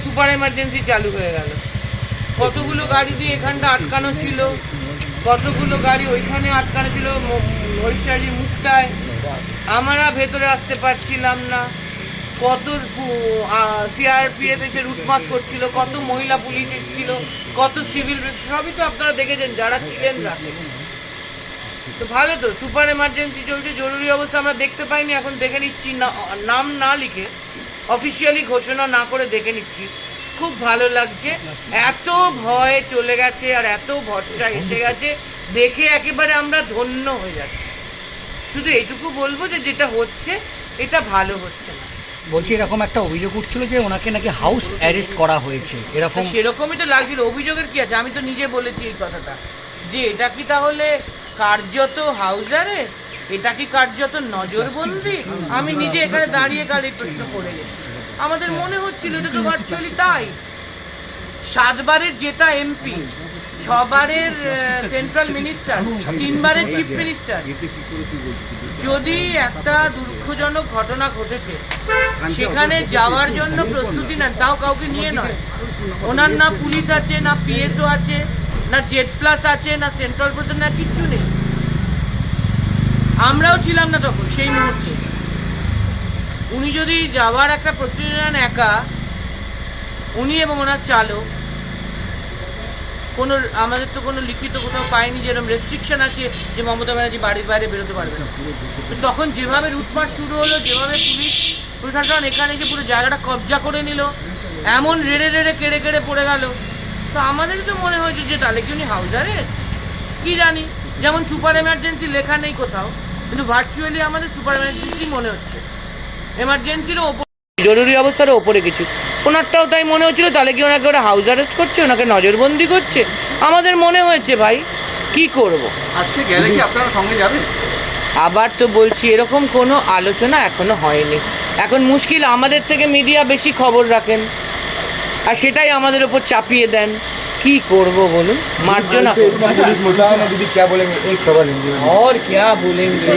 Super emergency চালু হয়ে গেল। কতগুলো গাড়ি দিয়ে এখানটা আটকানো ছিল, কতগুলো গাড়ি ওইখানে আটকানো ছিল হরিশালির মুখটায়, আমরা ভেতরে আসতে পারছিলাম না। কত সিআরপিএফ এসে লুটমাট করছিল, কত মহিলা পুলিশ এসেছিল, কত সিভিল, সবই তো আপনারা দেখেছেন যারা ছিলেন রাতে। তো ভালো তো, সুপার এমার্জেন্সি চলছে, জরুরি অবস্থা আমরা দেখতে পাইনি, এখন দেখে নিচ্ছি, নাম না লিখে অফিসিয়ালি ঘোষণা না করে দেখে নিচ্ছি। খুব ভালো লাগছে, এত ভয় চলে গেছে আর এত ভরসা এসে গেছে, দেখে একেবারে আমরা ধন্য হয়ে যাচ্ছি। শুধু এইটুকু বলবো যে যেটা হচ্ছে এটা ভালো হচ্ছে না। বলছি এরকম একটা অভিযোগ উঠছিল যে ওনাকে নাকি হাউস অ্যারেস্ট করা হয়েছে, এরকম সেরকমই তো লাগছিল। অভিযোগের কি আছে, আমি তো নিজে বলেছি এই কথাটা, যে এটা কি তাহলে কার্যত হাউস অ্যারেস্ট, এটা কি কার্যত নজরবন্দি? আমি নিজে এখানে দাঁড়িয়ে কাল এই প্রশ্ন করে গেছি। আমাদের মনে হচ্ছিল এটা তো ভার্চুয়ালি তাই। 7 বারের জেতা এমপি, 6 বারের সেন্ট্রাল মিনিস্টার, 3 বারের চিফ মিনিস্টার, যদি একটা দুঃখজনক ঘটনা ঘটেছে সেখানে যাওয়ার জন্য প্রস্তুতি নেন, তাও কাউকে নিয়ে নয়। ওনার না পুলিশ আছে, না পিএসও আছে, না জেড প্লাস আছে, না সেন্ট্রাল প্রশাসন, না কিচ্ছু নেই। আমরাও ছিলাম না তখন সেই মুহূর্তে। উনি যদি যাওয়ার একটা প্রস্তুতি নেন একা, উনি এবং ওনার চালক, কোনো আমাদের তো কোনো লিখিত কোথাও পাইনি যেরকম রেস্ট্রিকশন আছে যে মমতা ব্যানার্জি বাড়ির বাইরে বেরোতে পারবে না। তো তখন যেভাবে লুটপাট শুরু হলো, যেভাবে পুলিশ প্রশাসন এখানে এসে পুরো জায়গাটা কবজা করে নিল, এমন রেড়ে রেড়ে কেড়ে কেড়ে পড়ে গেল, তো আমাদেরই তো মনে হয়েছে যে তাহলে কি উনি হাউস অ্যারেস্ট, কি জানি। যেমন সুপার এমার্জেন্সি লেখা নেই কোথাও, কিন্তু ভার্চুয়ালি আমাদের সুপার এমার্জেন্সি মনে হচ্ছে, এমার্জেন্সিরও ওপর, জরুরি অবস্থারও ওপরে কিছু। ওনারটাও তাই মনে হচ্ছিল, তাহলে কি ওনাকে ওরা হাউস অ্যারেস্ট করছে, ওনাকে নজরবন্দি করছে। আমাদের মনে হয়েছে ভাই, কি করব। আজকে গেলে কি আপনারা সঙ্গে যাবে? আবার তো বলছি, এরকম কোনো আলোচনা এখনো হয়নি। এখন মুশকিল, আমাদের থেকে মিডিয়া বেশি খবর রাখেন আর সেটাই আমাদের ওপর চাপিয়ে দেন। কি করব বলুন, মার্জনা पुलिस मुतैन है दीदी, क्या बोलेंगे? एक सवाल हिंदी में और क्या बोलेंगे।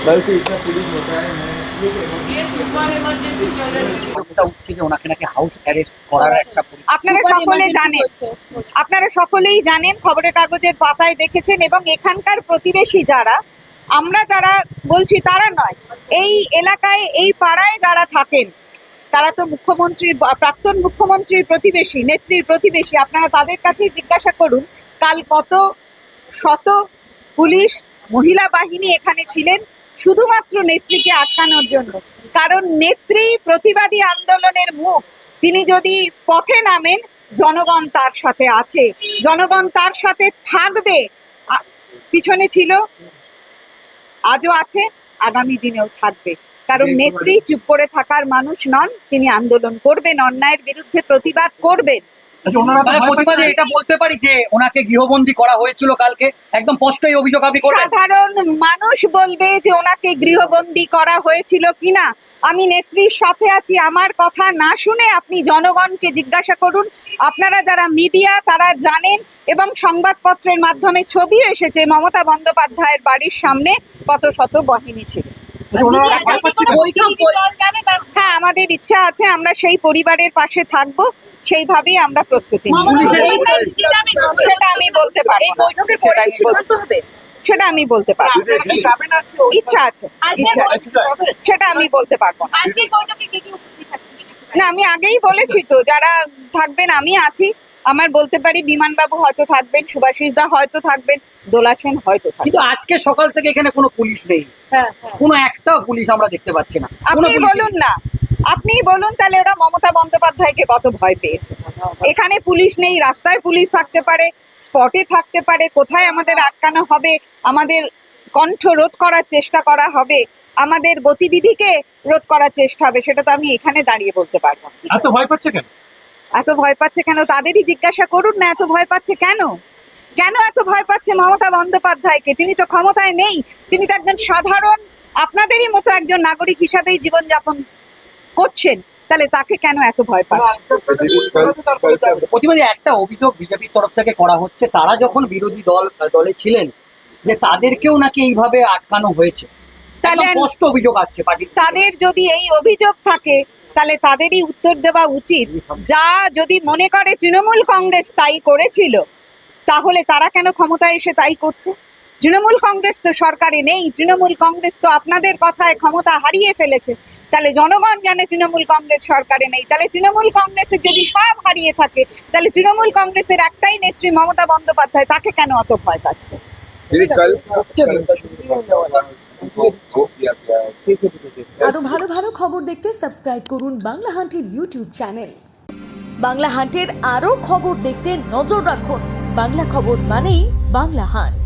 कल से इतना पुलिस मुतैन है, ये सुपर इमरजेंसी चल रही है। অভিযোগটা উঠছে যে ওনাকে নাকি হাউস অ্যারেস্ট করার একটা আপনারা সকলে জানেন, আপনারা সকলেই জানেন, খবরের কাগজের পাতায় দেখেছেন, এবং এখানকার প্রতিবেশী যারা, আমরা যারা বলছি তারা নয়, এই এলাকায় এই পাড়ায় যারা থাকেন তারা তো মুখ্যমন্ত্রীর, প্রাক্তন মুখ্যমন্ত্রীর প্রতিবেশী, নেত্রীর প্রতিবেশী। আপনারা তাদের কাছেই জিজ্ঞাসা করুন কাল কত শত পুলিশ মহিলা বাহিনী এখানে ছিলেন শুধুমাত্র নেত্রীকে আটকানোর জন্য। কারণ নেত্রী প্রতিবাদী আন্দোলনের মুখ, তিনি যদি পথে নামেন জনগণ তার সাথে আছে, জনগণ তার সাথে থাকবে। পিছনে ছিল, আজও আছে, আগামী দিনেও থাকবে। কারণ নেত্রী চুপ করে থাকার মানুষ নন, তিনি আন্দোলন করবেন, অন্যায়ের বিরুদ্ধে প্রতিবাদ করবেন। মানে প্রতিবাদে এটা বলতে পারি যে ওনাকে গৃহবন্দী করা হয়েছিল কালকে, একদম স্পষ্টই অভিযোগ আপনি করবেন। সাধারণ মানুষ বলবে যে ওনাকে গৃহবন্দী করা হয়েছিল কিনা। আমি নেত্রীর সাথে আছি, আমার কথা না শুনে আপনি জনগণকে জিজ্ঞাসা করুন। আপনারা যারা মিডিয়া তারা জানেন, এবং সংবাদপত্রের মাধ্যমে ছবি এসেছে মমতা বন্দ্যোপাধ্যায়ের বাড়ির সামনে কত শত বাহিনী ছিল। হ্যাঁ, আমাদের ইচ্ছা আছে, আমরা সেই পরিবারের পাশে থাকবো, সেইভাবেই আমরা প্রস্তুতি নিচ্ছি। সেটা আমি বলতে পারবো না, সেটা আমি বলতে পারবো, ইচ্ছা আছে, ইচ্ছা আছে, সেটা আমি বলতে পারবো না। না, আমি আগেই বলেছি তো, যারা থাকবেন আমি আছি। আমার বলতে পারি বিমানবাবু হয়তো থাকবেন, সুভাষিস দা হয়তো থাকবেন, দোলা সেন হয়তো থাকবেন। কিন্তু আজকে সকাল থেকে এখানে কোনো পুলিশ নেই, কোনো একটাও পুলিশ আমরা দেখতে পাচ্ছি না। আপনি বলুন না, আপনি বলুন তাহলে ওরা মমতা বন্দ্যোপাধ্যায়কে কত ভয় পেয়েছে। এখানে পুলিশ নেই, রাস্তায় পুলিশ থাকতে পারে, স্পটে থাকতে পারে, কোথায় আমাদের আটকানো হবে, আমাদের কণ্ঠ রোধ করার চেষ্টা করা হবে, আমাদের গতিবিধিকে রোধ করার চেষ্টা হবে, সেটা তো আমি এখানে দাঁড়িয়ে বলতে পারবো না। এত ভয় পাচ্ছে কেন? এত ভয় পাচ্ছে কেন তাদেরই জিজ্ঞাসা করুন না, এত ভয় পাচ্ছে কেন, কেন এত ভয় পাচ্ছে মমতা বন্দ্যোপাধ্যায়কে? তিনি তো ক্ষমতায় নেই, তিনি তো একজন সাধারণ আপনাদেরই মতো একজন নাগরিক হিসাবেই জীবনযাপন করছেন, তাহলে তাকে কেন এত ভয় পাচ্ছে? প্রতিবাদী একটা অভিযোগ বিজেপির তরফ থেকে করা হচ্ছে, তারা যখন বিরোধী দলে ছিলেন যে তাদেরকেও নাকি এইভাবে আটকানো হয়েছে, তাহলে স্পষ্ট অভিযোগ আসছে পার্টির। তাদের যদি এই অভিযোগ থাকে তাহলে তাদেরই উত্তর দেওয়া উচিত। যা যদি মনে করে তৃণমূল কংগ্রেস তাই করেছিল, তাহলে তারা কেন ক্ষমতায় এসে তাই করছে? তৃণমূল কংগ্রেস তো সরকারে নেই, তৃণমূল কংগ্রেস তো আপনাদের কথায় ক্ষমতা হারিয়ে ফেলেছে। তাহলে জনগণ জানে তৃণমূল কংগ্রেস সরকারে নেই, তাহলে তৃণমূল কংগ্রেসের যদি সব হারিয়ে থাকে, তাহলে তৃণমূল কংগ্রেসের একটাই নেত্রী মমতা বন্দ্যোপাধ্যায়, তাকে কেন অত ভয় পাচ্ছে? दीदी कल আরো ভালো ভালো খবর দেখতে সাবস্ক্রাইব করুন বাংলা হান্টের ইউটিউব চ্যানেল। বাংলা হান্টের আরো খবর দেখতে নজর রাখুন। বাংলা খবর মানেই বাংলা হান্ট।